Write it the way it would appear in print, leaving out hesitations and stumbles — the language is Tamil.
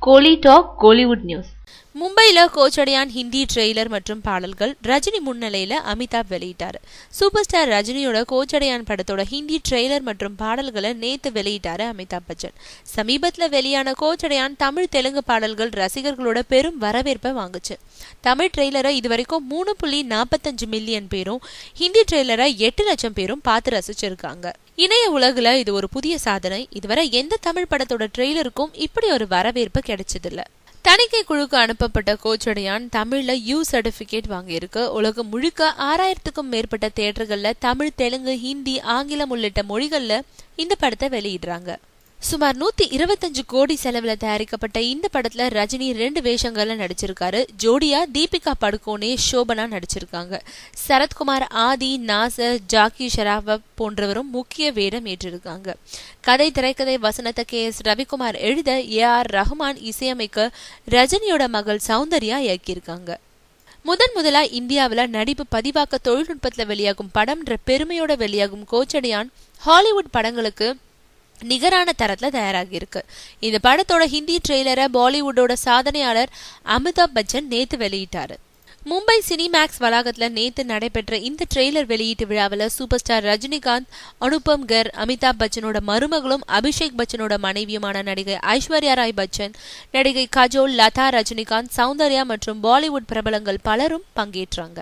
கோலி டாக் கோலிவுட் நியூஸ். மும்பைல கோச்சடையான் ஹிந்தி ட்ரெய்லர் மற்றும் பாடல்கள் ரஜினி முன்னிலையில அமிதாப் வெளியிட்டாரு. சூப்பர் ஸ்டார் ரஜினியோட கோச்சடையான் படத்தோட ஹிந்தி ட்ரெய்லர் மற்றும் பாடல்களை நேத்து வெளியிட்டாரு அமிதாப் பச்சன். சமீபத்துல வெளியான கோச்சடையான் தமிழ் தெலுங்கு பாடல்கள் ரசிகர்களோட பெரும் வரவேற்பை வாங்குச்சு. தமிழ் ட்ரெய்லரை இதுவரைக்கும் 3.45 மில்லியன் பேரும், ஹிந்தி ட்ரெய்லரை 8 லட்சம் பேரும் பார்த்து ரசிச்சிருக்காங்க. இணைய உலகுல இது ஒரு புதிய சாதனை. இதுவரை எந்த தமிழ் படத்தோட ட்ரெய்லருக்கும் இப்படி ஒரு வரவேற்பு கிடைச்சதில்ல. தணிக்கை குழுக்கு அனுப்பப்பட்ட கோச்சடையான் தமிழ்ல U சர்டிபிகேட் வாங்கியிருக்கு. உலகம் முழுக்க 6000க்கும் மேற்பட்ட தியேட்டர்கள்ல தமிழ், தெலுங்கு, ஹிந்தி, ஆங்கிலம் உள்ளிட்ட மொழிகள்ல இந்த படத்தை வெளியிடுறாங்க. சுமார் 125 கோடி செலவுல தயாரிக்கப்பட்ட இந்த படத்துல ரஜினி 2 வேஷங்கள்ல நடிச்சிருக்காரு. ஜோடியா தீபிகா படுகோனே, சோபனா நடிச்சிருக்காங்க. சரத்குமார், ஆதி, நாசர், ஜாக்கி ஷெராவத் போன்றவரும் முக்கிய வேடம் ஏற்றிருக்காங்க. கதை, திரைக்கதை, வசனத்தை KS ரவிக்குமார் எழுத, AR ரஹ்மான் இசையமைக்க ரஜினியோட மகள் சௌந்தர்யா இயக்கியிருக்காங்க. முதலா இந்தியாவில நடிப்பு பதிவாக்க தொழில்நுட்பத்துல வெளியாகும் படம்ன்ற பெருமையோட வெளியாகும் கோச்சடையான் ஹாலிவுட் படங்களுக்கு நிகரான தரத்துல தயாராகி இருக்கு. இந்த படத்தோட ஹிந்தி ட்ரெய்லரை பாலிவுட்டோட சாதனையாளர் அமிதாப் பச்சன் நேத்து வெளியிட்டாரு. மும்பை சினிமேக்ஸ் வளாகத்துல நேத்து நடைபெற்ற இந்த ட்ரெய்லர் வெளியீட்டு விழாவில் சூப்பர் ஸ்டார் ரஜினிகாந்த், அனுபம் கர், அமிதாப் பச்சனோட மருமகளும் அபிஷேக் பச்சனோட மனைவியுமான நடிகை ஐஸ்வர்யா ராய் பச்சன், நடிகை கஜோல், லதா, ரஜினிகாந்த், சௌந்தர்யா மற்றும் பாலிவுட் பிரபலங்கள் பலரும் பங்கேற்றாங்க.